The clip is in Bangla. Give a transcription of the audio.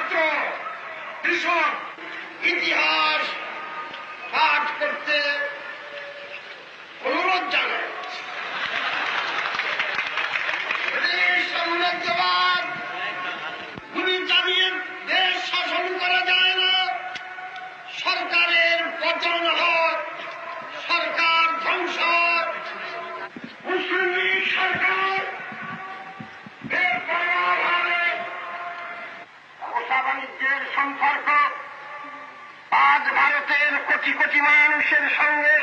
ছাত্র কৃষক ইতিহাস পাঠ করতে অনুরোধ জানায়। সাম্রাজ্যবাদ গুলি চালিয়ে দেশ শাসন করা যায় না। সরকারের পতন হয়, সরকার ধ্বংস। মুসলিম লীগ সরকার ব্যবসা বাণিজ্যের সম্পর্ক আজ ভারতের কোটি কোটি মানুষের সঙ্গে